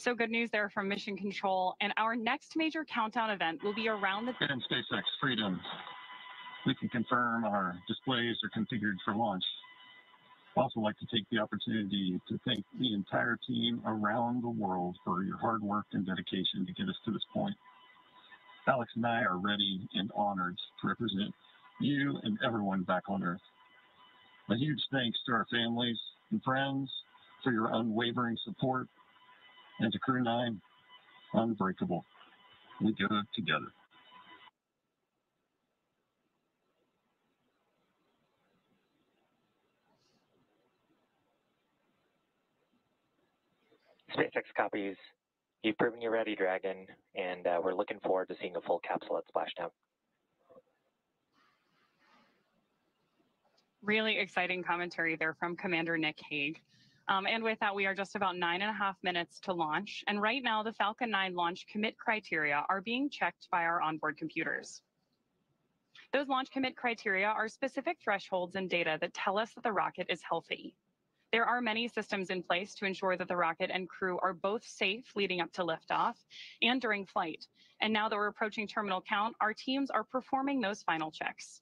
So good news there from Mission Control. And our next major countdown event will be around the... And SpaceX Freedom. We can confirm our displays are configured for launch. I'd also like to take the opportunity to thank the entire team around the world for your hard work and dedication to get us to this point. Alex and I are ready and honored to represent you and everyone back on Earth. A huge thanks to our families and friends for your unwavering support, and to Crew-9, unbreakable. We go together. SpaceX copies. You've proven you're ready, Dragon, and we're looking forward to seeing a full capsule at splashdown. Really exciting commentary there from Commander Nick Hague. And with that, we are just about 9.5 minutes to launch. And right now, the Falcon 9 launch commit criteria are being checked by our onboard computers. Those launch commit criteria are specific thresholds and data that tell us that the rocket is healthy. There are many systems in place to ensure that the rocket and crew are both safe leading up to liftoff and during flight. And now that we're approaching terminal count, our teams are performing those final checks.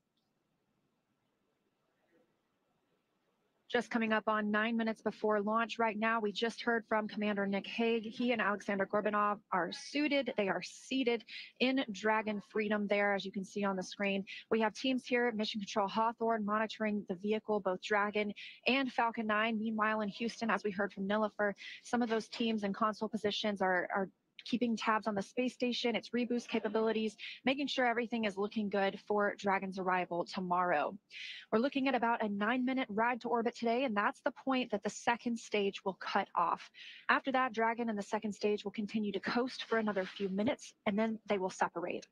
Just coming up on 9 minutes before launch right now, we just heard from Commander Nick Hague. He and Alexander Gorbanov are suited. They are seated in Dragon Freedom there, as you can see on the screen. We have teams here at Mission Control Hawthorne monitoring the vehicle, both Dragon and Falcon 9. Meanwhile, in Houston, as we heard from Nilifer, some of those teams in console positions are keeping tabs on the space station, its reboost capabilities, making sure everything is looking good for Dragon's arrival tomorrow. We're looking at about a 9-minute ride to orbit today, and that's the point that the second stage will cut off. After that, Dragon and the second stage will continue to coast for another few minutes, and then they will separate.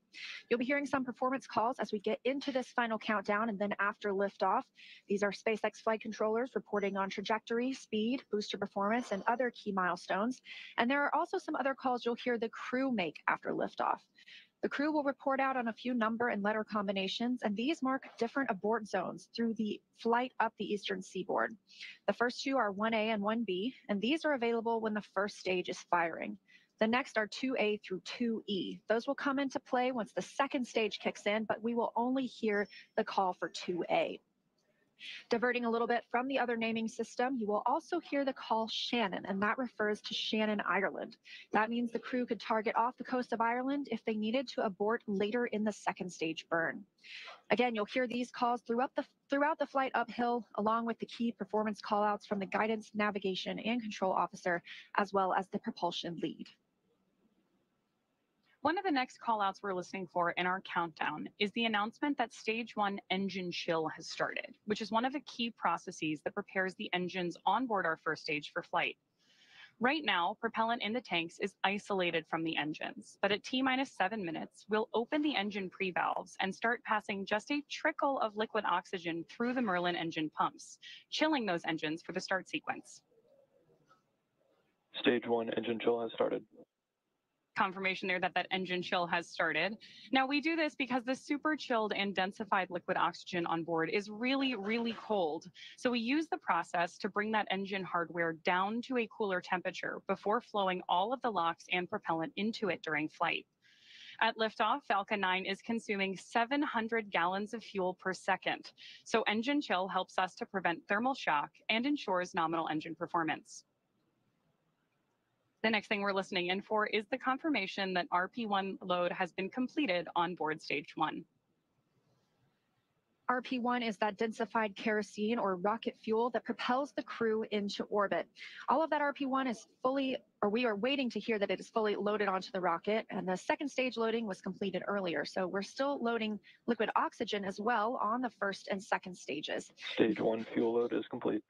You'll be hearing some performance calls as we get into this final countdown, and then after liftoff. These are SpaceX flight controllers reporting on trajectory, speed, booster performance, and other key milestones. And there are also some other calls you'll hear the crew make after liftoff. The crew will report out on a few number and letter combinations, and these mark different abort zones through the flight up the eastern seaboard. The first two are 1A and 1B, and these are available when the first stage is firing. The next are 2A through 2E. Those will come into play once the second stage kicks in, but we will only hear the call for 2A. Diverting a little bit from the other naming system, you will also hear the call Shannon, and that refers to Shannon, Ireland. That means the crew could target off the coast of Ireland if they needed to abort later in the second stage burn. Again, you'll hear these calls throughout the flight uphill, along with the key performance callouts from the guidance, navigation, and control officer, as well as the propulsion lead. One of the next callouts we're listening for in our countdown is the announcement that Stage 1 engine chill has started, which is one of the key processes that prepares the engines on board our first stage for flight. Right now, propellant in the tanks is isolated from the engines, but at T-minus 7 minutes, we'll open the engine pre-valves and start passing just a trickle of liquid oxygen through the Merlin engine pumps, chilling those engines for the start sequence. Stage 1 engine chill has started. Confirmation there that engine chill has started. Now, we do this because the super chilled and densified liquid oxygen on board is really, really cold. So we use the process to bring that engine hardware down to a cooler temperature before flowing all of the LOX and propellant into it during flight. At liftoff, Falcon 9 is consuming 700 gallons of fuel per second. So engine chill helps us to prevent thermal shock and ensures nominal engine performance. The next thing we're listening in for is the confirmation that RP1 load has been completed on board Stage 1. RP1 is that densified kerosene or rocket fuel that propels the crew into orbit. All of that RP1 is we are waiting to hear that it is fully loaded onto the rocket, and the second stage loading was completed earlier. So we're still loading liquid oxygen as well on the first and second stages. Stage 1 fuel load is complete.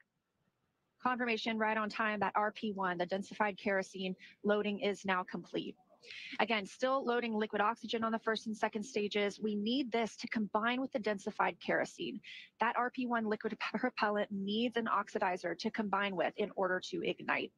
Confirmation right on time that RP1, the densified kerosene loading, is now complete. Again, still loading liquid oxygen on the first and second stages. We need this to combine with the densified kerosene. That RP1 liquid propellant needs an oxidizer to combine with in order to ignite.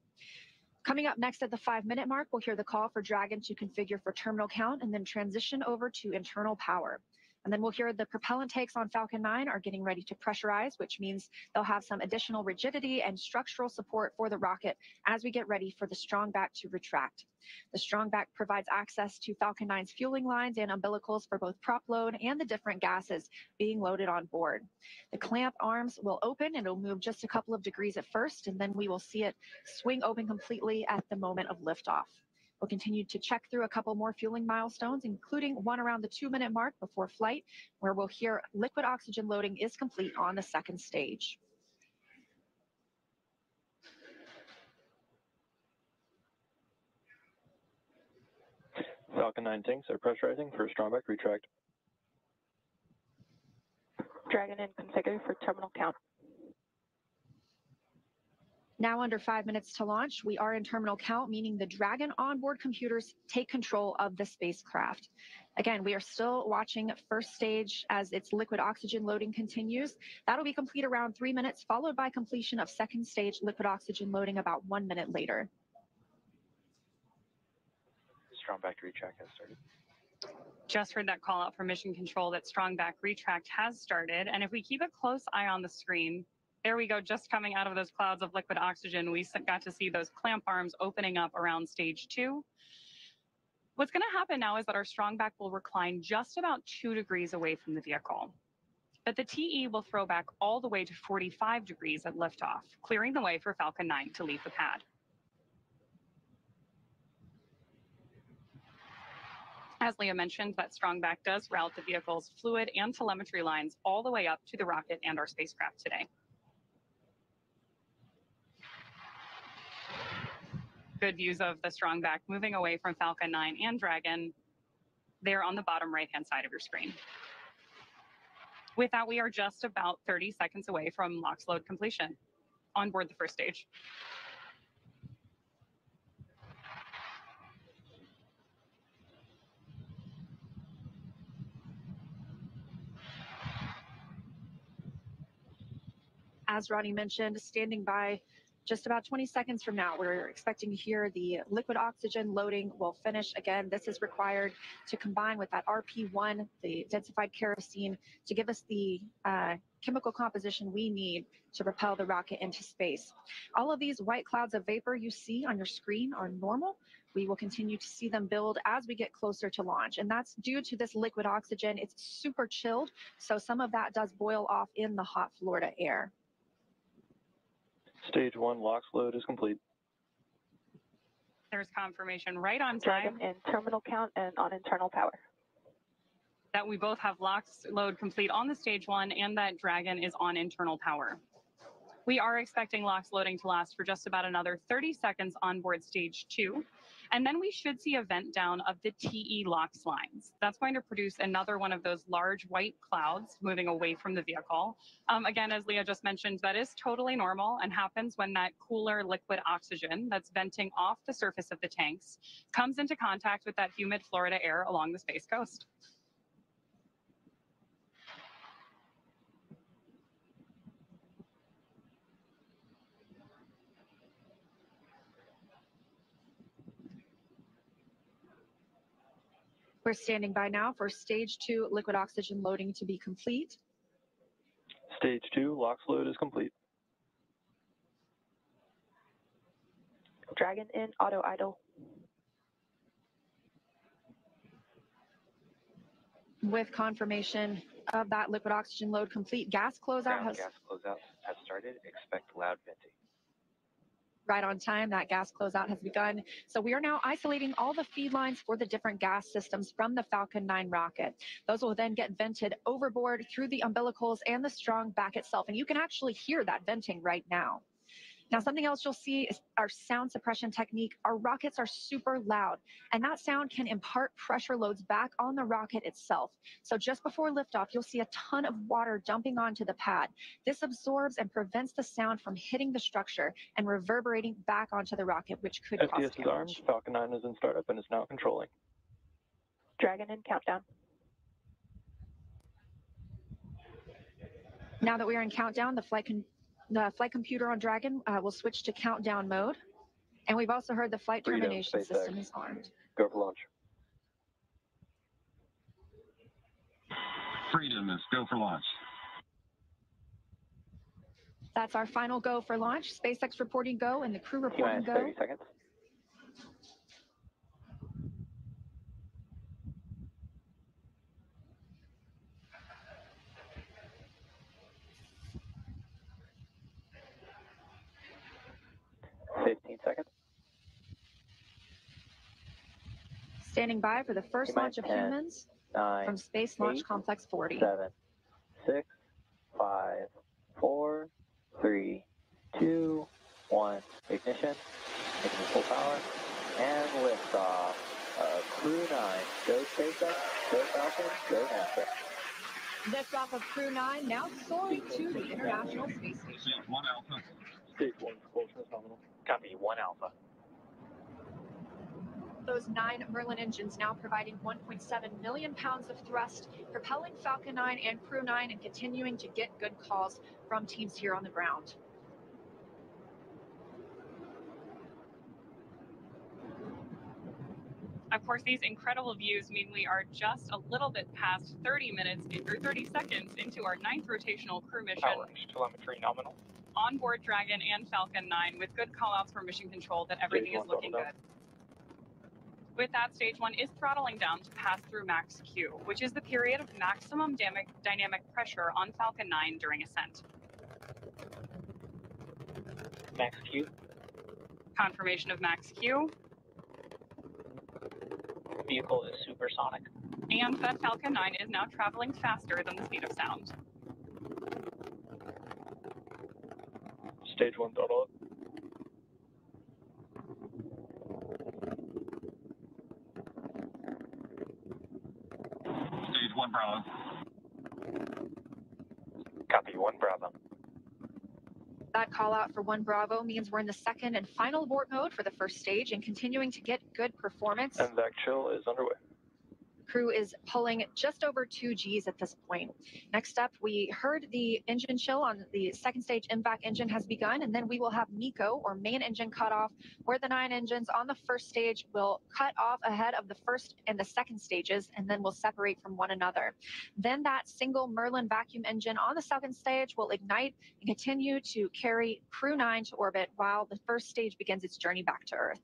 Coming up next at the 5-minute mark, we'll hear the call for Dragon to configure for terminal count and then transition over to internal power. And then we'll hear the propellant tanks on Falcon 9 are getting ready to pressurize, which means they'll have some additional rigidity and structural support for the rocket as we get ready for the strong back to retract. The strong back provides access to Falcon 9's fueling lines and umbilicals for both prop load and the different gases being loaded on board. The clamp arms will open and it'll move just a couple of degrees at first, and then we will see it swing open completely at the moment of liftoff. We'll continue to check through a couple more fueling milestones, including one around the 2-minute mark before flight, where we'll hear liquid oxygen loading is complete on the second stage. Falcon 9 tanks are pressurizing for strong back retract. Dragon in configure for terminal count. Now under 5 minutes to launch, we are in terminal count, meaning the Dragon onboard computers take control of the spacecraft. Again, we are still watching first stage as its liquid oxygen loading continues. That'll be complete around 3 minutes, followed by completion of second stage liquid oxygen loading about 1 minute later. Strong back retract has started. Just heard that call out from mission control that strong back retract has started. And if we keep a close eye on the screen, there we go, just coming out of those clouds of liquid oxygen, we got to see those clamp arms opening up around stage 2. What's going to happen now is that our strong back will recline just about 2 degrees away from the vehicle. But the TE will throw back all the way to 45 degrees at liftoff, clearing the way for Falcon 9 to leave the pad. As Leah mentioned, that strong back does route the vehicle's fluid and telemetry lines all the way up to the rocket and our spacecraft today. Good views of the strong back moving away from Falcon 9 and Dragon there on the bottom right-hand side of your screen. With that, we are just about 30 seconds away from LOX load completion on board the first stage. As Ronnie mentioned, standing by just about 20 seconds from now, we're expecting to hear the liquid oxygen loading will finish. Again, this is required to combine with that RP1, the densified kerosene, to give us the chemical composition we need to propel the rocket into space. All of these white clouds of vapor you see on your screen are normal. We will continue to see them build as we get closer to launch. And that's due to this liquid oxygen. It's super chilled, so some of that does boil off in the hot Florida air. Stage 1 LOX load is complete. There's confirmation right on Dragon time in terminal count and on internal power. that we both have LOX load complete on the stage 1 and that Dragon is on internal power. We are expecting LOX loading to last for just about another 30 seconds on board stage 2. And then we should see a vent down of the TE LOX lines. That's going to produce another one of those large white clouds moving away from the vehicle. Again, as Leah just mentioned, that is totally normal and happens when that cooler liquid oxygen that's venting off the surface of the tanks comes into contact with that humid Florida air along the Space Coast. We're standing by now for stage 2 liquid oxygen loading to be complete. Stage 2 LOX load is complete. Dragon in auto idle. With confirmation of that liquid oxygen load complete, gas closeout has Gas closeout has started. Expect loud venting. right on time. That gas closeout has begun. So we are now isolating all the feed lines for the different gas systems from the Falcon 9 rocket. Those will then get vented overboard through the umbilicals and the strong back itself. And you can actually hear that venting right now. Now, something else you'll see is our sound suppression technique. Our rockets are super loud, and that sound can impart pressure loads back on the rocket itself. So just before liftoff, you'll see a ton of water dumping onto the pad. This absorbs and prevents the sound from hitting the structure and reverberating back onto the rocket, which could cause SDS is damage. armed. Falcon 9 is in startup and is now controlling. Dragon in countdown. Now that we are in countdown, the flight computer on Dragon will switch to countdown mode. And we've also heard the flight Freedom, termination SpaceX. system is armed. Go for launch. Freedom is go for launch. That's our final go for launch. SpaceX reporting go and the crew reporting go. 30 seconds. Seconds. Standing by for the first launch of 10, humans 9, from Space Launch 8, Complex 40. 7, 6, 5, 4, 3, 2, 1. Ignition. Ignition full power. And liftoff. Crew-9. Go SpaceX. Go Falcon. Go NASA. Liftoff of Crew-9 now soaring to the International Space Station. Stage 1 Alpha. Stage 1 propulsion is nominal. Copy 1 Alpha. Those 9 Merlin engines now providing 1.7 million pounds of thrust, propelling Falcon 9 and Crew-9 and continuing to get good calls from teams here on the ground. Of course, these incredible views mean we are just a little bit past 30 minutes or 30 seconds into our 9th rotational crew mission. Power telemetry nominal. On board Dragon and Falcon 9 with good callouts for mission control that everything is looking good. With that, stage 1 is throttling down to pass through max Q, which is the period of maximum dynamic pressure on Falcon 9 during ascent. Max Q. Confirmation of max Q. Vehicle is supersonic. And that Falcon 9 is now traveling faster than the speed of sound. Stage 1 throttle up. Stage 1 Bravo. Copy 1 Bravo. That call out for 1 Bravo means we're in the second and final abort mode for the first stage and continuing to get good performance. And vac chill is underway. Crew is pulling just over 2 Gs at this point. Next up, we heard the engine chill on the second stage MVAC engine has begun, and then we will have MECO, or main engine cutoff, where the 9 engines on the first stage will cut off ahead of the first and the second stages, and then will separate from one another. Then that single Merlin vacuum engine on the second stage will ignite and continue to carry Crew-9 to orbit while the first stage begins its journey back to Earth.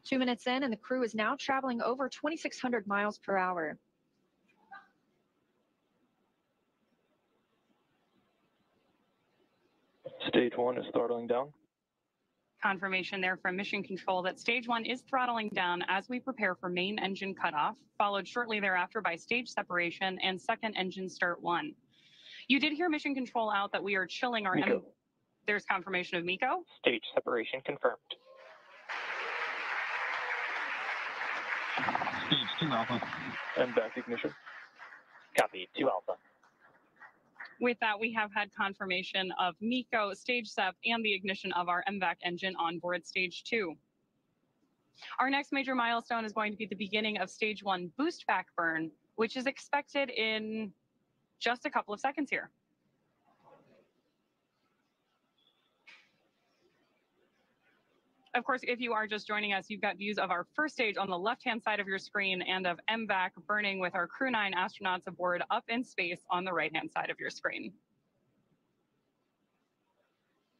Two minutes in, and the crew is now traveling over 2,600 miles per hour. Stage 1 is throttling down. Confirmation there from mission control that stage 1 is throttling down as we prepare for main engine cutoff, followed shortly thereafter by stage separation and second engine start 1. You did hear mission control out that we are chilling our MECO. There's confirmation of MECO. Stage separation confirmed. Stage 2 Alpha. And back ignition. Copy 2 Alpha. With that, we have had confirmation of MECO, stage SEP, and the ignition of our MVAC engine on board stage 2. Our next major milestone is going to be the beginning of stage 1 boost back burn, which is expected in just a couple of seconds here. Of course, if you are just joining us, you've got views of our first stage on the left-hand side of your screen and of MVAC burning with our Crew-9 astronauts aboard up in space on the right-hand side of your screen.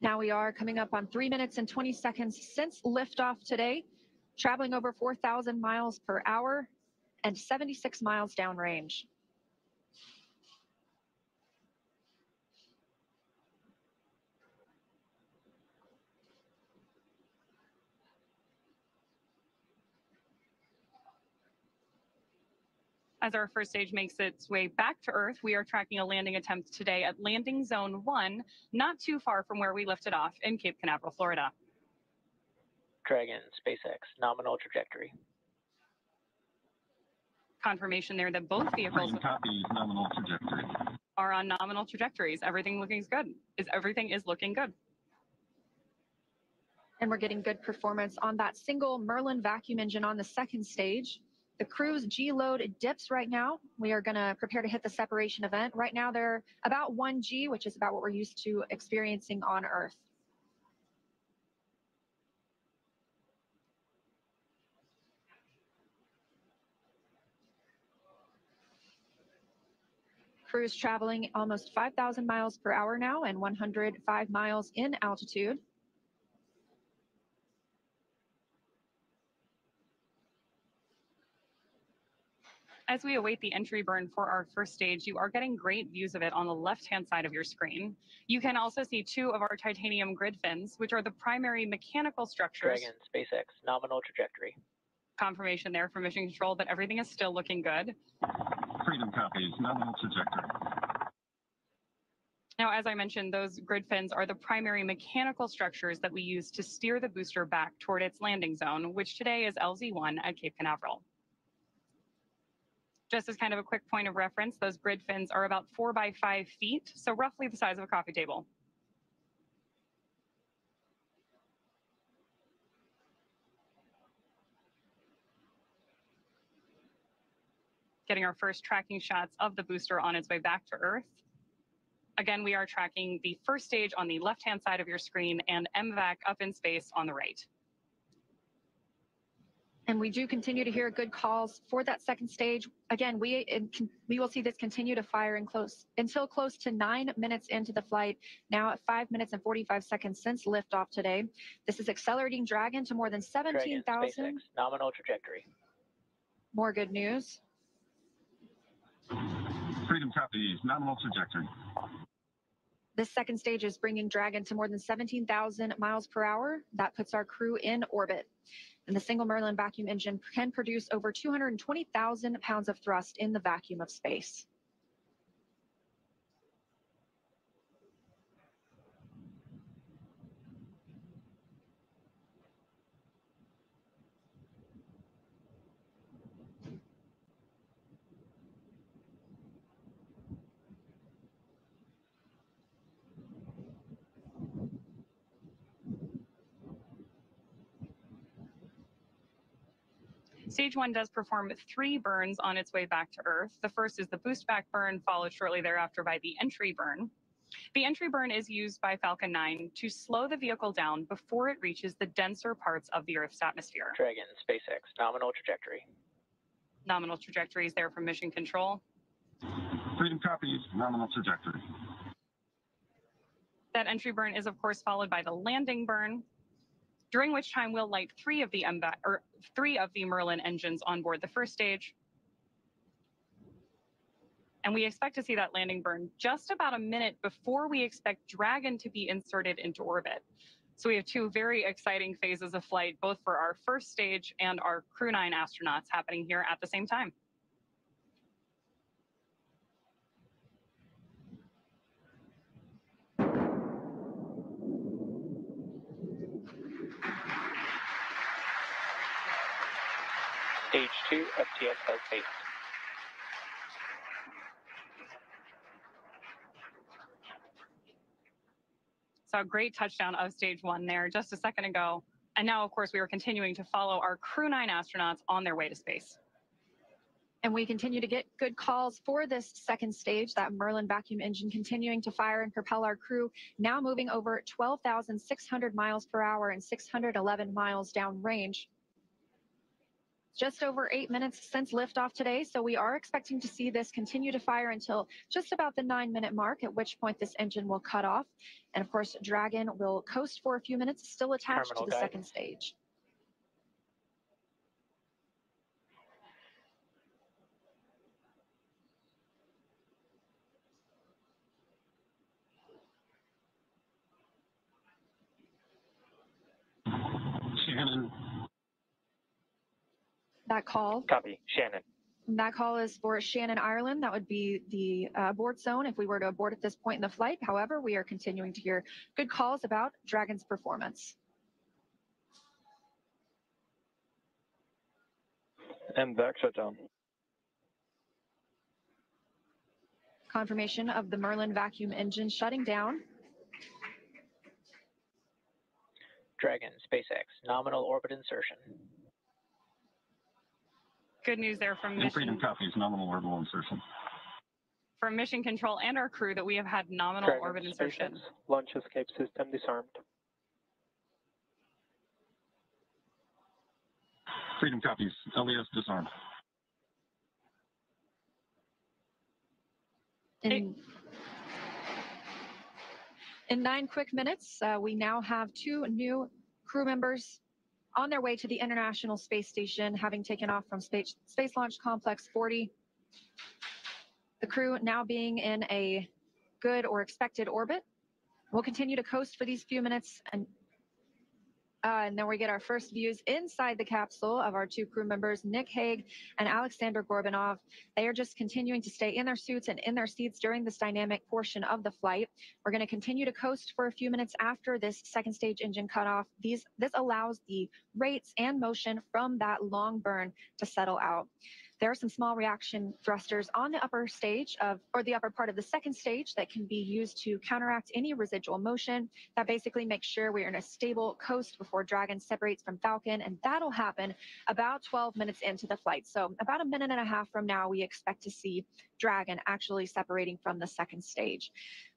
Now we are coming up on 3 minutes and 20 seconds since liftoff today, traveling over 4,000 miles per hour and 76 miles downrange. As our first stage makes its way back to Earth, we are tracking a landing attempt today at landing zone 1, not too far from where we lifted off in Cape Canaveral, Florida. Dragon, SpaceX, nominal trajectory. Confirmation there that both vehicles Copies nominal trajectory. are on nominal trajectories. Everything is looking good. And we're getting good performance on that single Merlin vacuum engine on the second stage. The crew's G load dips right now. We are going to prepare to hit the separation event. Right now, they're about 1 G, which is about what we're used to experiencing on Earth. Crew's traveling almost 5,000 miles per hour now and 105 miles in altitude. As we await the entry burn for our first stage, you are getting great views of it on the left-hand side of your screen. You can also see two of our titanium grid fins, which are the primary mechanical structures. Dragon, SpaceX, nominal trajectory. Confirmation there from Mission Control that everything is still looking good. Freedom copies, nominal trajectory. Now, as I mentioned, those grid fins are the primary mechanical structures that we use to steer the booster back toward its landing zone, which today is LZ1 at Cape Canaveral. Just as kind of a quick point of reference, those grid fins are about 4 by 5 feet, so roughly the size of a coffee table. Getting our first tracking shots of the booster on its way back to Earth. Again, we are tracking the first stage on the left-hand side of your screen and MVAC up in space on the right. And we do continue to hear good calls for that second stage. Again, we will see this continue to fire until close to 9 minutes into the flight, now at 5 minutes and 45 seconds since liftoff today. This is accelerating Dragon to more than 17,000. Nominal trajectory. More good news. Freedom copies, nominal trajectory. This second stage is bringing Dragon to more than 17,000 miles per hour. That puts our crew in orbit. And the single Merlin vacuum engine can produce over 220,000 pounds of thrust in the vacuum of space. Stage 1 does perform 3 burns on its way back to Earth. The first is the boost back burn, followed shortly thereafter by the entry burn. The entry burn is used by Falcon 9 to slow the vehicle down before it reaches the denser parts of the Earth's atmosphere. Dragon, SpaceX, nominal trajectory. Nominal trajectories there from Mission Control. Freedom copies, nominal trajectory. That entry burn is, of course, followed by the landing burn, during which time we'll light 3 of the Merlin engines on board the first stage. And we expect to see that landing burn just about a minute before we expect Dragon to be inserted into orbit. So we have 2 very exciting phases of flight, both for our first stage and our Crew-9 astronauts happening here at the same time. Stage 2 FTS has base. So a great touchdown of stage 1 there just a second ago. And now, of course, we are continuing to follow our Crew-9 astronauts on their way to space. And we continue to get good calls for this second stage, that Merlin vacuum engine continuing to fire and propel our crew, now moving over 12,600 miles per hour and 611 miles downrange. Just over 8 minutes since liftoff today, so we are expecting to see this continue to fire until just about the 9-minute mark, at which point this engine will cut off. And of course, Dragon will coast for a few minutes, still attached to the second stage. Shannon. That call. Copy, Shannon. That call is for Shannon, Ireland. That would be the abort zone if we were to abort at this point in the flight. However, we are continuing to hear good calls about Dragon's performance. MVAC shutdown. Confirmation of the Merlin vacuum engine shutting down. Dragon, SpaceX, nominal orbit insertion. Good news there from Freedom copies, nominal orbital insertion. From Mission Control and our crew that we have had nominal Dragon, orbit insertion. SpaceX, launch escape system disarmed. Freedom copies, LES disarmed. In 9 quick minutes, we now have 2 new crew members on their way to the International Space Station, having taken off from Space Launch Complex 40. The crew now being in a good or expected orbit. We'll continue to coast for these few minutes, and then we get our first views inside the capsule of our 2 crew members, Nick Hague and Alexander Gorbanov. They are just continuing to stay in their suits and in their seats during this dynamic portion of the flight. We're going to continue to coast for a few minutes after this second stage engine cutoff. This allows the rates and motion from that long burn to settle out. There are some small reaction thrusters on the upper stage or the upper part of the second stage that can be used to counteract any residual motion. That basically makes sure we're in a stable coast before Dragon separates from Falcon, and that'll happen about 12 minutes into the flight. So about a minute and a half from now, we expect to see Dragon actually separating from the second stage.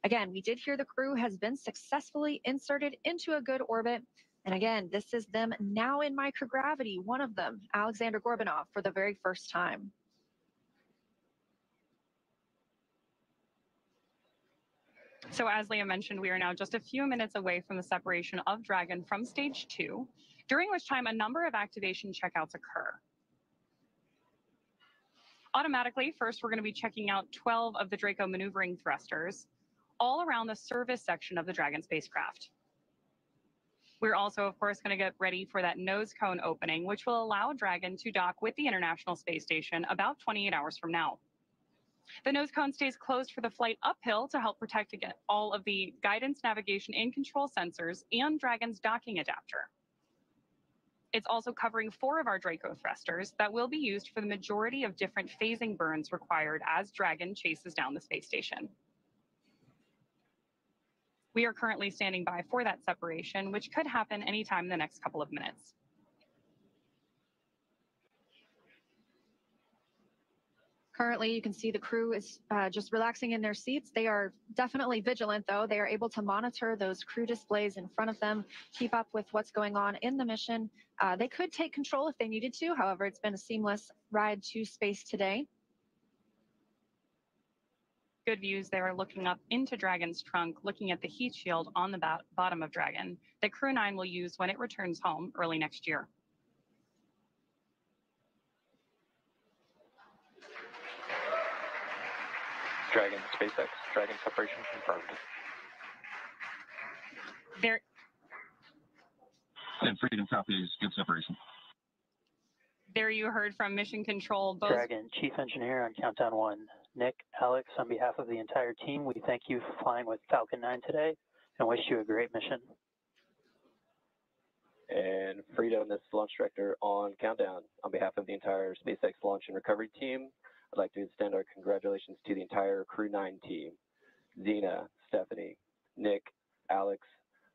Again, we did hear the crew has been successfully inserted into a good orbit. And again, this is them now in microgravity, one of them, Alexander Gorbanov, for the very first time. So as Leah mentioned, we are now just a few minutes away from the separation of Dragon from stage 2, during which time a number of activation checkouts occur. Automatically, first we're going to be checking out 12 of the Draco maneuvering thrusters, all around the service section of the Dragon spacecraft. We're also, of course, going to get ready for that nose cone opening, which will allow Dragon to dock with the International Space Station about 28 hours from now. The nose cone stays closed for the flight uphill to help protect against all of the guidance, navigation, and control sensors and Dragon's docking adapter. It's also covering 4 of our Draco thrusters that will be used for the majority of different phasing burns required as Dragon chases down the space station. We are currently standing by for that separation, which could happen anytime in the next couple of minutes. Currently, you can see the crew is just relaxing in their seats. They are definitely vigilant, though. They are able to monitor those crew displays in front of them, keep up with what's going on in the mission. They could take control if they needed to. However, it's been a seamless ride to space today. Good views there, looking up into Dragon's trunk, looking at the heat shield on the bottom of Dragon that Crew-9 will use when it returns home early next year. Dragon, SpaceX, Dragon separation confirmed. And Freedom copies, good separation. There you heard from Mission Control. Both Dragon, Chief Engineer on Countdown 1. Nick, Alex, on behalf of the entire team, we thank you for flying with Falcon 9 today and wish you a great mission. And Freedom, this is Launch Director on Countdown. On behalf of the entire SpaceX Launch and Recovery team, I'd like to extend our congratulations to the entire Crew-9 team. Zena, Stephanie, Nick, Alex,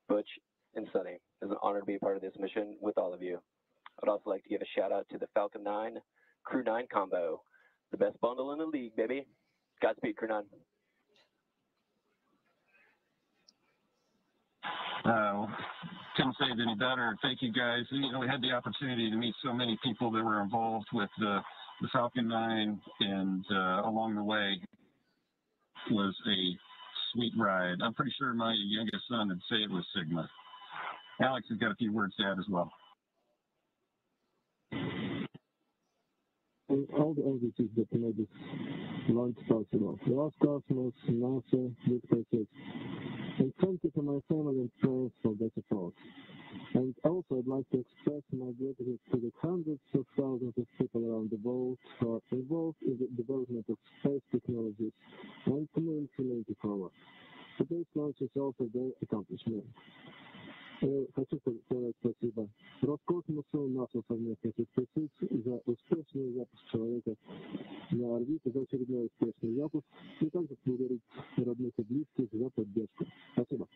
Butch, and Suni. It's an honor to be a part of this mission with all of you. I'd also like to give a shout out to the Falcon 9 Crew-9 combo. The best bundle in the league, baby. Godspeed, Crew-9. Couldn't say it any better. Thank you, guys. You know, we had the opportunity to meet so many people that were involved with the Falcon 9, and along the way was a sweet ride. I'm pretty sure my youngest son would say it was Sigma. Alex has got a few words to add as well. And all the entities that made this launch possible. Los Cosmos, NASA, Big SpaceX. And thank you to my family and friends for that support. And also, I'd like to express my gratitude to the hundreds of thousands of people around the world who are involved in the development of space technologies and community forward. Today's launch is also their accomplishment. Хочу сказать спасибо Роскосмосу, НАСА совместно с SpaceX за успешный запуск человека на орбиту, за очередной успешный запуск, и также благодарить родных и близких за поддержку. Спасибо.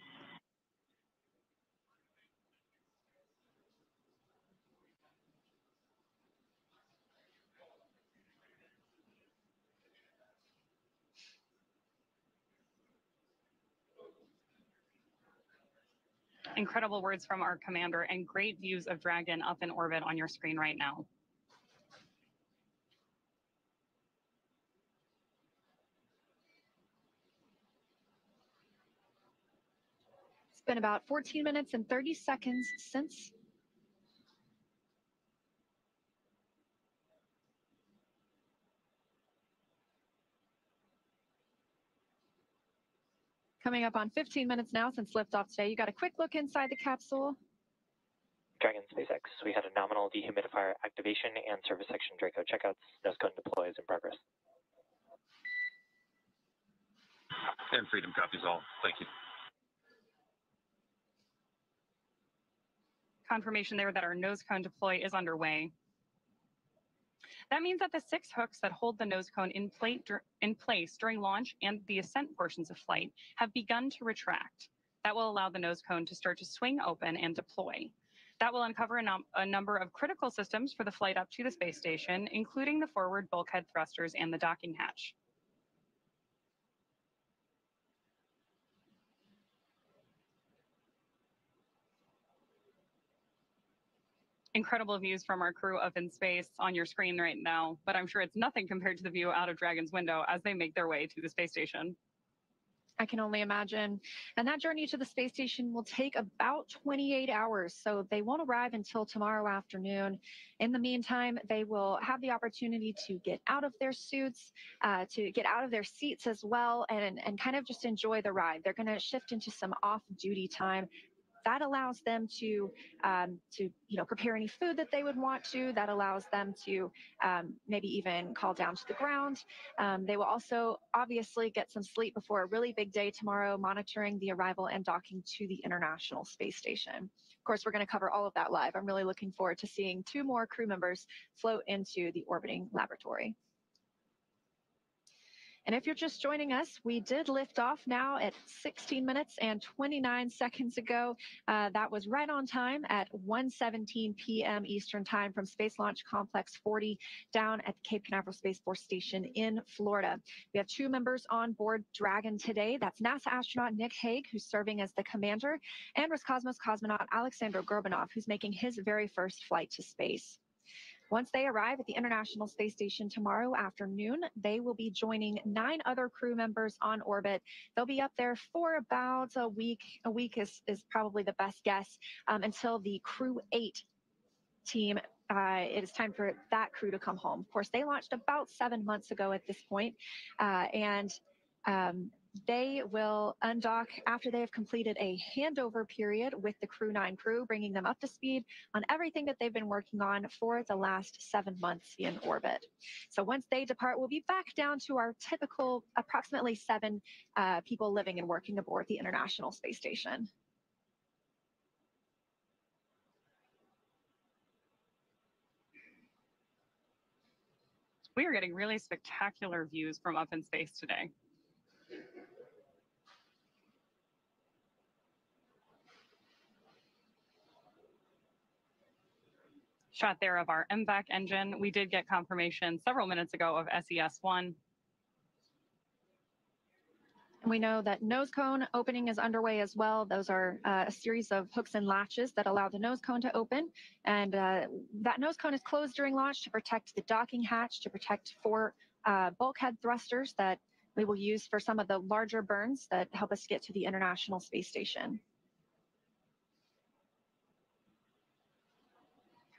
incredible words from our commander and great views of Dragon up in orbit on your screen right now. It's been about 14 minutes and 30 seconds since. Coming up on 15 minutes now since liftoff today. You got a quick look inside the capsule. Dragon SpaceX, we had a nominal dehumidifier activation and service section Draco checkouts. Nose cone deploy is in progress. And Freedom copies all. Thank you. Confirmation there that our nose cone deploy is underway. That means that the 6 hooks that hold the nose cone in place during launch and the ascent portions of flight have begun to retract. That will allow the nose cone to start to swing open and deploy. That will uncover a number of critical systems for the flight up to the space station, including the forward bulkhead thrusters and the docking hatch. Incredible views from our crew up in space on your screen right now, but I'm sure it's nothing compared to the view out of Dragon's window as they make their way to the space station. I can only imagine. And that journey to the space station will take about 28 hours, so they won't arrive until tomorrow afternoon. In the meantime, they will have the opportunity to get out of their suits, to get out of their seats as well, and kind of just enjoy the ride. They're going to shift into some off-duty time. That allows them to prepare any food that they would want to. That allows them to maybe even call down to the ground. They will also obviously get some sleep before a really big day tomorrow, monitoring the arrival and docking to the International Space Station. Of course, we're going to cover all of that live. I'm really looking forward to seeing 2 more crew members float into the orbiting laboratory. And if you're just joining us, we did lift off now at 16 minutes and 29 seconds ago. That was right on time at 1:17 p.m. Eastern Time from Space Launch Complex 40 down at the Cape Canaveral Space Force Station in Florida. We have 2 members on board Dragon today. That's NASA astronaut Nick Hague, who's serving as the commander, and Roscosmos cosmonaut Alexander Gorbanov, who's making his very first flight to space. Once they arrive at the International Space Station tomorrow afternoon, they will be joining 9 other crew members on orbit. They'll be up there for about a week. A week is probably the best guess, until the Crew-9 team, it is time for that crew to come home. Of course, they launched about 7 months ago at this point, and they will undock after they have completed a handover period with the Crew-9 crew, bringing them up to speed on everything that they've been working on for the last 7 months in orbit. So once they depart, we'll be back down to our typical approximately 7 people living and working aboard the International Space Station. We are getting really spectacular views from up in space today. Shot there of our MVAC engine. We did get confirmation several minutes ago of SES-1. We know that nose cone opening is underway as well. Those are a series of hooks and latches that allow the nose cone to open. And that nose cone is closed during launch to protect the docking hatch, to protect 4 bulkhead thrusters that we will use for some of the larger burns that help us get to the International Space Station.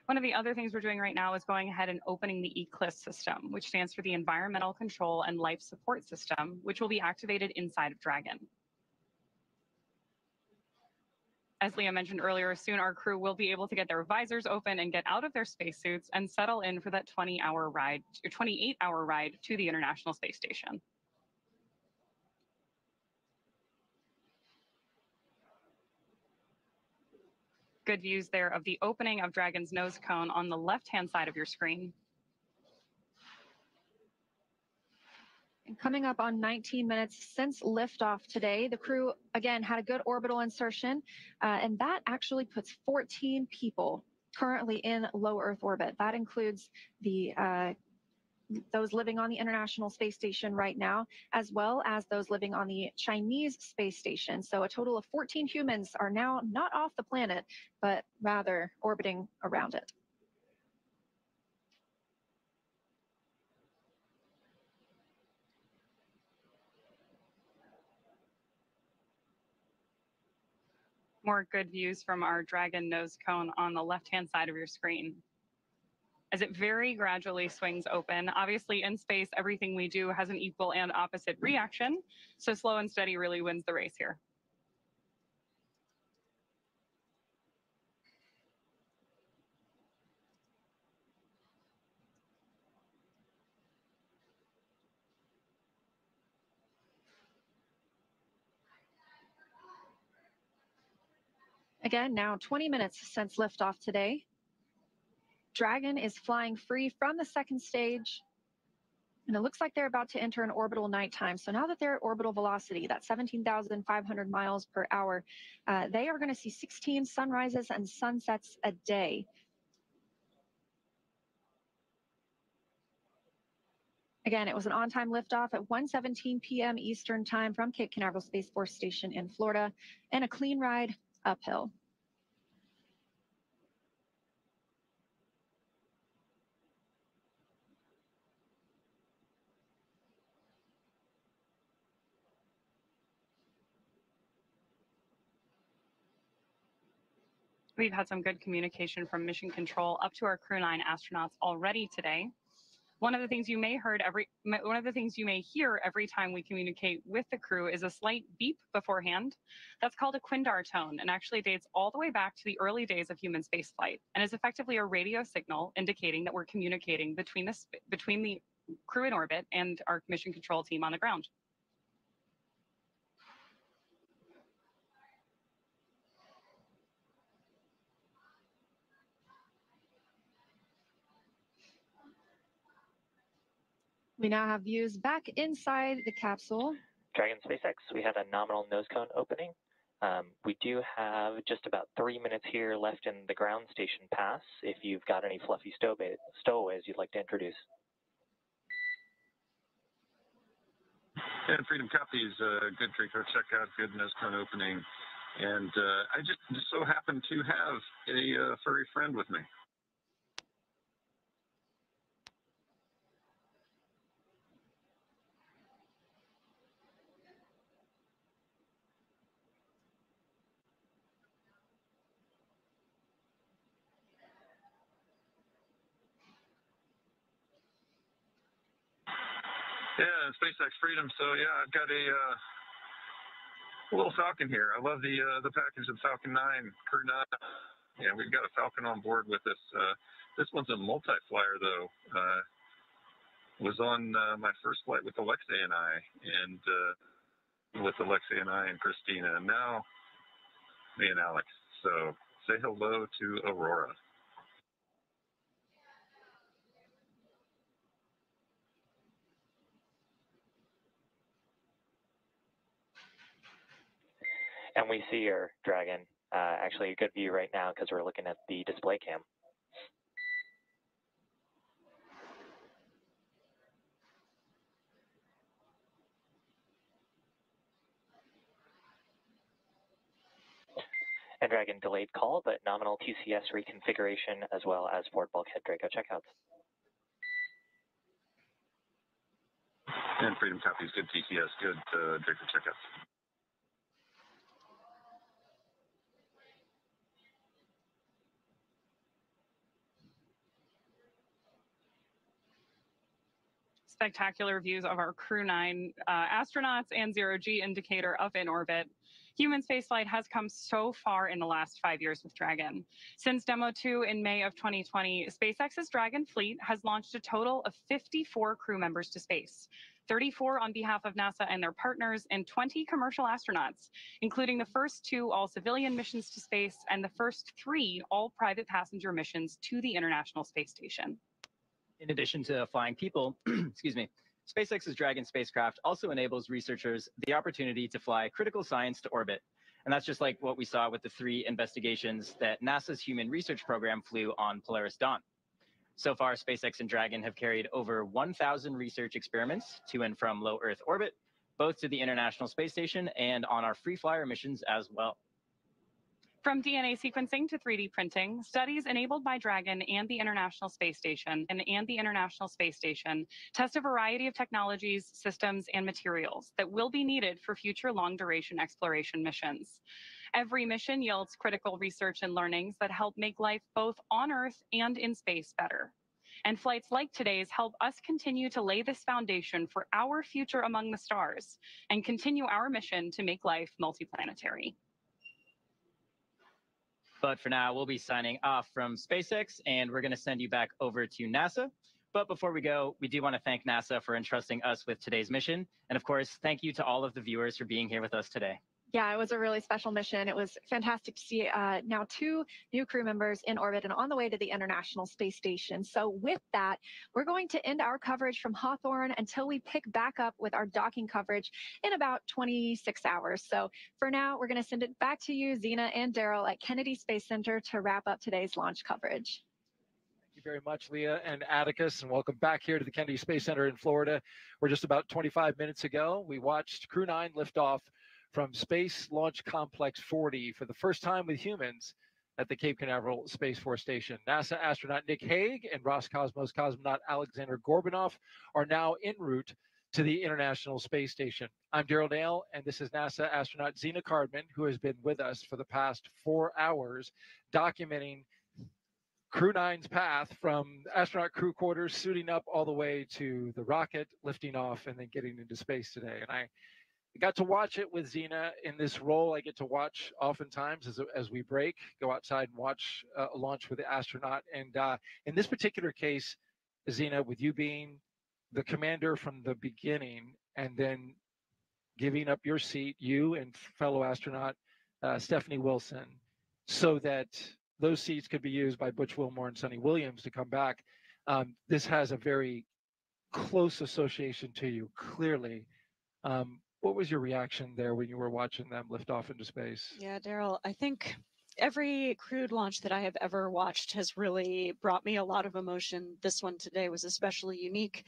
One of the other things we're doing right now is going ahead and opening the ECLIS system, which stands for the Environmental Control and Life Support System, which will be activated inside of Dragon. As Leah mentioned earlier, soon our crew will be able to get their visors open and get out of their spacesuits and settle in for that 28-hour ride to the International Space Station. Good views there of the opening of Dragon's nose cone on the left-hand side of your screen. And coming up on 19 minutes since liftoff today, the crew, again, had a good orbital insertion, and that actually puts 14 people currently in low Earth orbit. That includes the those living on the International Space Station right now, as well as those living on the Chinese space station. So a total of 14 humans are now not off the planet, but rather orbiting around it. More good views from our Dragon nose cone on the left-hand side of your screen. As it very gradually swings open, obviously in space, everything we do has an equal and opposite reaction. So slow and steady really wins the race here. Again, now 20 minutes since liftoff today. Dragon is flying free from the second stage. And it looks like they're about to enter an orbital nighttime. So now that they're at orbital velocity, that's 17,500 miles per hour, they are going to see 16 sunrises and sunsets a day. Again, it was an on-time liftoff at 1:17 p.m. Eastern Time from Cape Canaveral Space Force Station in Florida, and a clean ride uphill. We've had some good communication from Mission Control up to our Crew-9 astronauts already today. One of the things you may hear every time we communicate with the crew is a slight beep beforehand. That's called a Quindar tone and actually dates all the way back to the early days of human spaceflight and is effectively a radio signal indicating that we're communicating between the crew in orbit and our Mission Control team on the ground. We now have views back inside the capsule. Dragon SpaceX, we had a nominal nose cone opening. We do have just about 3 minutes here left in the ground station pass if you've got any fluffy stowaways you'd like to introduce. And Freedom copies, good Draco checkout, good nose cone opening. And I just so happen to have a furry friend with me. Yeah, SpaceX Freedom. So yeah, I've got a little Falcon here. I love the package of Falcon 9, Crew-9. Yeah, we've got a Falcon on board with us. This one's a multi-flyer though. Was on my first flight with Alexei and I, and with Alexei and I and Christina, and now me and Alex. So say hello to Aurora. And we see your Dragon. Actually, a good view right now because we're looking at the display cam. And Dragon delayed call, but nominal TCS reconfiguration as well as forward bulkhead Draco checkouts. And Freedom copies, good TCS, good Draco checkouts. Spectacular views of our Crew-9 astronauts and zero-G indicator up in orbit. Human spaceflight has come so far in the last 5 years with Dragon. Since Demo 2 in May of 2020, SpaceX's Dragon fleet has launched a total of 54 crew members to space, 34 on behalf of NASA and their partners, and 20 commercial astronauts, including the first 2 all-civilian missions to space and the first 3 all-private passenger missions to the International Space Station. In addition to flying people, excuse me, SpaceX's Dragon spacecraft also enables researchers the opportunity to fly critical science to orbit. And that's just like what we saw with the 3 investigations that NASA's Human Research Program flew on Polaris Dawn. So far, SpaceX and Dragon have carried over 1,000 research experiments to and from low Earth orbit, both to the International Space Station and on our free flyer missions as well. From DNA sequencing to 3D printing, studies enabled by Dragon and the International Space Station test a variety of technologies, systems, and materials that will be needed for future long-duration exploration missions. Every mission yields critical research and learnings that help make life both on Earth and in space better. And flights like today's help us continue to lay this foundation for our future among the stars and continue our mission to make life multiplanetary. But for now, we'll be signing off from SpaceX, and we're going to send you back over to NASA. But before we go, we do want to thank NASA for entrusting us with today's mission. And of course, thank you to all of the viewers for being here with us today. Yeah, it was a really special mission. It was fantastic to see now 2 new crew members in orbit and on the way to the International Space Station. So with that, we're going to end our coverage from Hawthorne until we pick back up with our docking coverage in about 26 hours. So for now, we're going to send it back to you, Zena and Daryl at Kennedy Space Center to wrap up today's launch coverage. Thank you very much, Leah and Atticus, and welcome back here to the Kennedy Space Center in Florida, where just about 25 minutes ago, we watched Crew-9 lift off from Space Launch Complex 40 for the first time with humans at the Cape Canaveral Space Force Station. NASA astronaut Nick Hague and Roscosmos cosmonaut Alexander Gorbanov are now en route to the International Space Station. I'm Daryl Dale, and this is NASA astronaut Zena Cardman, who has been with us for the past 4 hours, documenting Crew-9's path from astronaut crew quarters, suiting up all the way to the rocket, lifting off, and then getting into space today. And I got to watch it with Zena in this role. I get to watch oftentimes as we break, go outside and watch a launch with the astronaut. And in this particular case, Zena, with you being the commander from the beginning and then giving up your seat, you and fellow astronaut Stephanie Wilson, so that those seats could be used by Butch, Wilmore, and Suni Williams to come back. This has a very close association to you, clearly. What was your reaction there when you were watching them lift off into space? Yeah, Daryl, I think every crewed launch that I have ever watched has really brought me a lot of emotion. This one today was especially unique.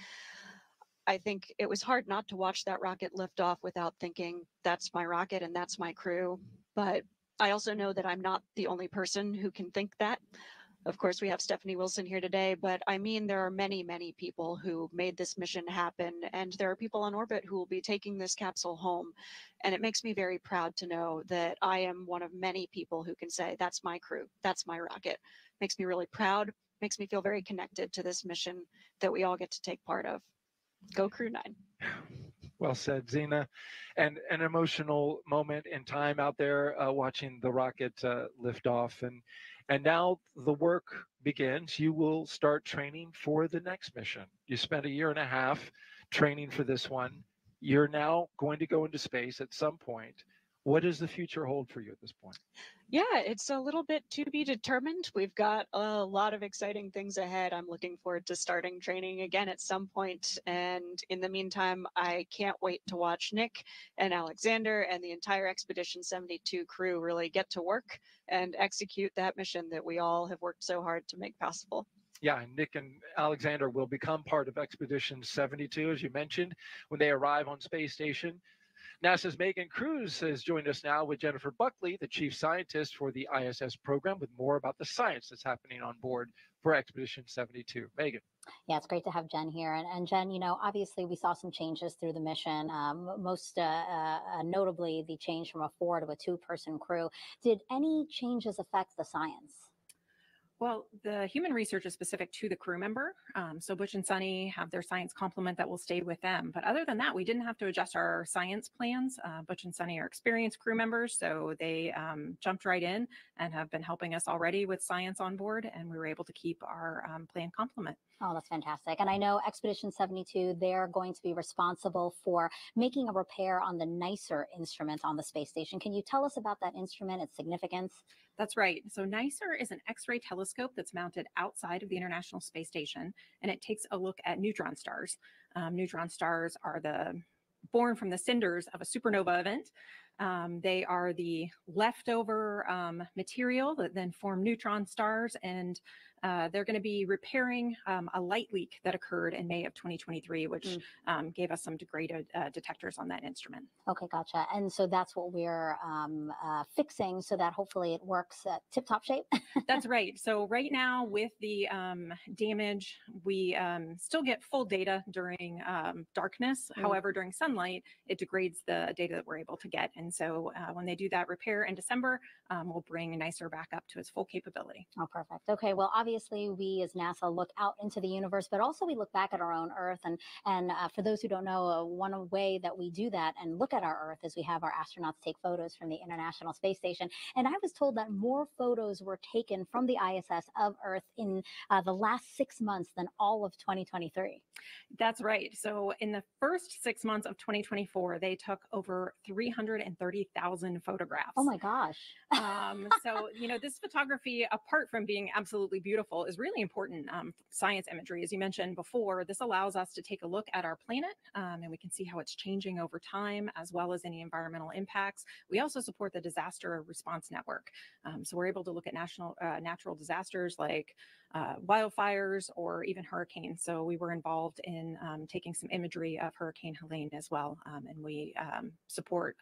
I think it was hard not to watch that rocket lift off without thinking, that's my rocket and that's my crew. But I also know that I'm not the only person who can think that. Of course, we have Stephanie Wilson here today, but I mean, there are many, many people who made this mission happen, and there are people on orbit who will be taking this capsule home. And it makes me very proud to know that I am one of many people who can say, that's my crew, that's my rocket. Makes me really proud, makes me feel very connected to this mission that we all get to take part of. Go Crew-9. Well said, Zena. And an emotional moment in time out there watching the rocket lift off. And now the work begins. You will start training for the next mission. You spent 1.5 years training for this one. You're now going to go into space at some point. What does the future hold for you at this point? Yeah, it's a little bit to be determined. We've got a lot of exciting things ahead. I'm looking forward to starting training again at some point. And in the meantime, I can't wait to watch Nick and Alexander and the entire Expedition 72 crew really get to work and execute that mission that we all have worked so hard to make possible. Yeah, and Nick and Alexander will become part of Expedition 72, as you mentioned, when they arrive on Space Station. NASA's Megan Cruz has joined us now with Jennifer Buckley, the chief scientist for the ISS program, with more about the science that's happening on board for Expedition 72. Megan. Yeah, it's great to have Jen here. And Jen, you know, obviously we saw some changes through the mission, most notably the change from a 4 to a 2-person crew. Did any changes affect the science? Well, the human research is specific to the crew member. So Butch and Suni have their science complement that will stay with them. But other than that, we didn't have to adjust our science plans. Butch and Suni are experienced crew members, so they jumped right in and have been helping us already with science on board, and we were able to keep our plan complement. Oh, that's fantastic. And I know Expedition 72, they're going to be responsible for making a repair on the NICER instrument on the space station. Can you tell us about that instrument, its significance? That's right. So NICER is an X-ray telescope that's mounted outside of the International Space Station, and it takes a look at neutron stars. Neutron stars are born from the cinders of a supernova event. They are the leftover material that then form neutron stars, and they're going to be repairing a light leak that occurred in May of 2023, which gave us some degraded detectors on that instrument. Okay, gotcha. And so that's what we're fixing so that hopefully it works at tip-top shape. That's right. So right now with the damage, we still get full data during darkness. However, during sunlight, it degrades the data that we're able to get. And And so when they do that repair in December, we'll bring NICER back up to its full capability. Oh, perfect. Okay. Well, obviously, we as NASA look out into the universe, but also we look back at our own Earth. And for those who don't know, one way that we do that and look at our Earth is we have our astronauts take photos from the International Space Station. And I was told that more photos were taken from the ISS of Earth in the last 6 months than all of 2023. That's right. So in the first 6 months of 2024, they took over 330,000 photographs. Oh my gosh. So, this photography, apart from being absolutely beautiful, is really important science imagery. As you mentioned before, this allows us to take a look at our planet and we can see how it's changing over time, as well as any environmental impacts. We also support the Disaster Response Network. So we're able to look at natural disasters like wildfires or even hurricanes. So we were involved in taking some imagery of Hurricane Helene as well. And we support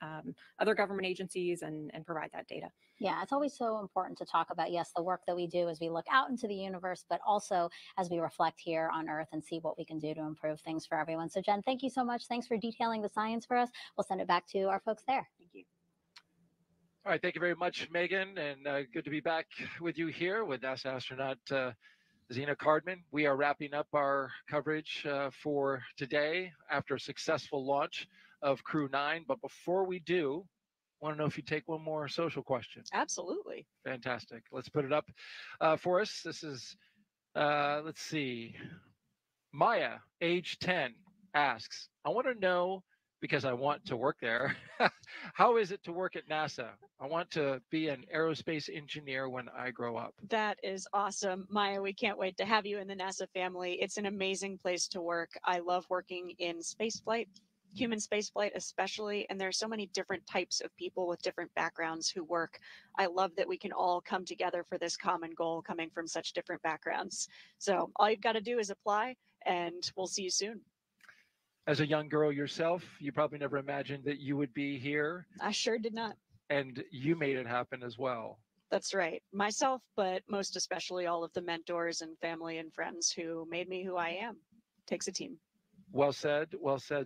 other government agencies and provide that data. Yeah, it's always so important to talk about, yes, the work that we do as we look out into the universe, but also as we reflect here on Earth and see what we can do to improve things for everyone. So Jen, thank you so much. Thanks for detailing the science for us. We'll send it back to our folks there. Thank you. All right, thank you very much, Megan, and good to be back with you here with NASA astronaut Zena Cardman. We are wrapping up our coverage for today after a successful launch of Crew-9. But before we do, I want to know if you take one more social question. Absolutely. Fantastic. Let's put it up for us. This is, let's see, Maya, age 10, asks, I want to know, because I want to work there, how is it to work at NASA? I want to be an aerospace engineer when I grow up. That is awesome. Maya, we can't wait to have you in the NASA family. It's an amazing place to work. I love working in spaceflight, human spaceflight especially, and there are so many different types of people with different backgrounds who work. I love that we can all come together for this common goal coming from such different backgrounds. So all you've got to do is apply, and we'll see you soon. As a young girl yourself, you probably never imagined that you would be here. I sure did not. And you made it happen as well. That's right. Myself, but most especially all of the mentors and family and friends who made me who I am. Takes a team. Well said,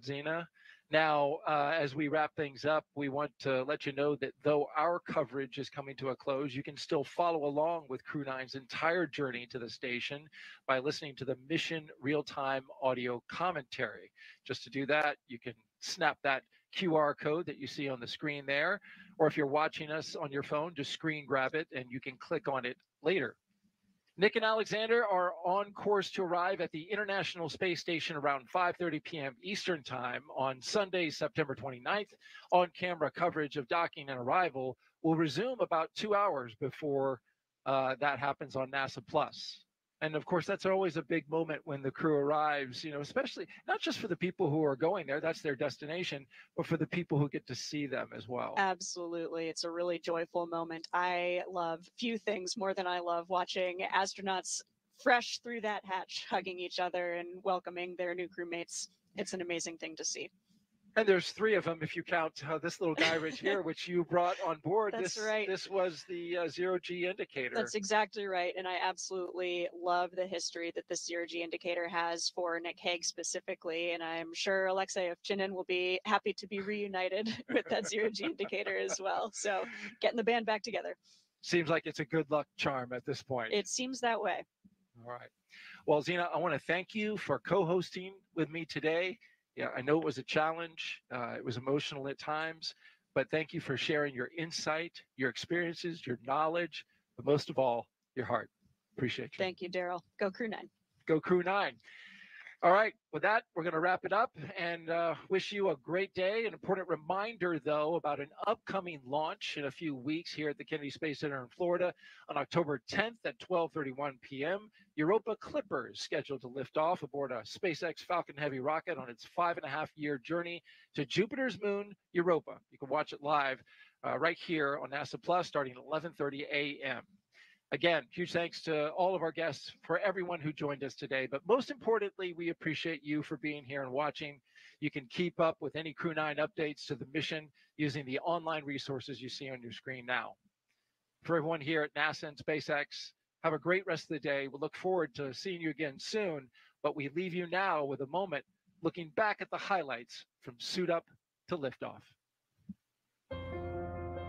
Zena. Now, as we wrap things up, we want to let you know that though our coverage is coming to a close, you can still follow along with Crew-9's entire journey to the station by listening to the mission real-time audio commentary. Just to do that, you can snap that QR code that you see on the screen there, or if you're watching us on your phone, just screen grab it and you can click on it later. Nick and Alexander are on course to arrive at the International Space Station around 5:30 p.m. Eastern Time on Sunday, September 29th. On-camera coverage of docking and arrival will resume about 2 hours before that happens on NASA Plus. And of course, that's always a big moment when the crew arrives, especially not just for the people who are going there, that's their destination, but for the people who get to see them as well. Absolutely. It's a really joyful moment. I love few things more than I love watching astronauts fresh through that hatch, hugging each other and welcoming their new crewmates. It's an amazing thing to see. And there's 3 of them, if you count this little guy right here, which you brought on board. That's right. This was the zero-G indicator. That's exactly right. And I absolutely love the history that this zero-G indicator has for Nick Hague specifically. And I'm sure Alexei Ovchinin will be happy to be reunited with that zero-G indicator as well. So getting the band back together. Seems like it's a good luck charm at this point. It seems that way. All right. Well, Zena, I want to thank you for co-hosting with me today. Yeah, I know it was a challenge. It was emotional at times, but thank you for sharing your insight, your experiences, your knowledge, but most of all, your heart. Appreciate you. Thank you, Daryl. Go Crew-9. Go Crew-9. All right, with that, we're going to wrap it up and wish you a great day. An important reminder, though, about an upcoming launch in a few weeks here at the Kennedy Space Center in Florida on October 10th at 12:31 p.m. Europa Clipper is scheduled to lift off aboard a SpaceX Falcon Heavy rocket on its 5.5-year journey to Jupiter's moon, Europa. You can watch it live right here on NASA Plus starting at 11:30 a.m. Again, huge thanks to all of our guests, for everyone who joined us today. But most importantly, we appreciate you for being here and watching. You can keep up with any Crew-9 updates to the mission using the online resources you see on your screen now. For everyone here at NASA and SpaceX, have a great rest of the day. We'll look forward to seeing you again soon. But we leave you now with a moment looking back at the highlights from suit up to liftoff.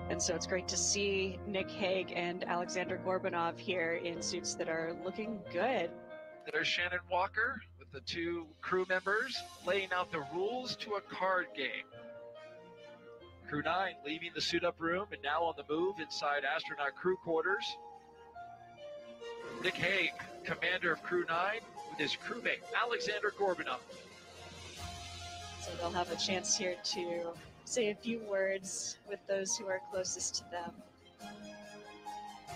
And so it's great to see Nick Hague and Alexander Gorbanov here in suits that are looking good. There's Shannon Walker with the two crew members laying out the rules to a card game. Crew-9 leaving the suit-up room and now on the move inside astronaut crew quarters. Nick Hague, commander of Crew-9, with his crewmate Alexander Gorbanov. So they'll have a chance here to say a few words with those who are closest to them.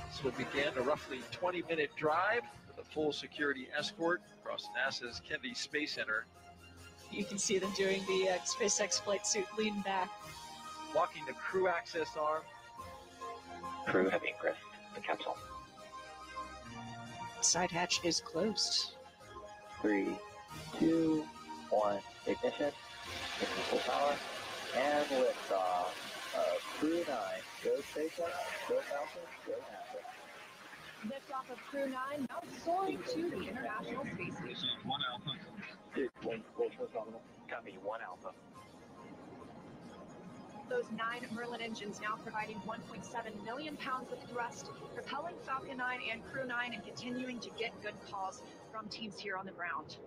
This will begin a roughly 20-minute drive with a full security escort across NASA's Kennedy Space Center. You can see them doing the SpaceX flight suit lean back. Walking the crew access arm. Crew have ingressed the capsule. Side hatch is closed. 3, 2, 1, ignition, full power, and liftoff of Crew-9. Go SpaceX, go Falcon, go NASA. Liftoff of Crew-9 now soaring to the International Space Station. This is 1 Alpha. Copy 1 Alpha. Those 9 Merlin engines now providing 1.7 million pounds of thrust, propelling Falcon 9 and Crew-9 and continuing to get good calls from teams here on the ground.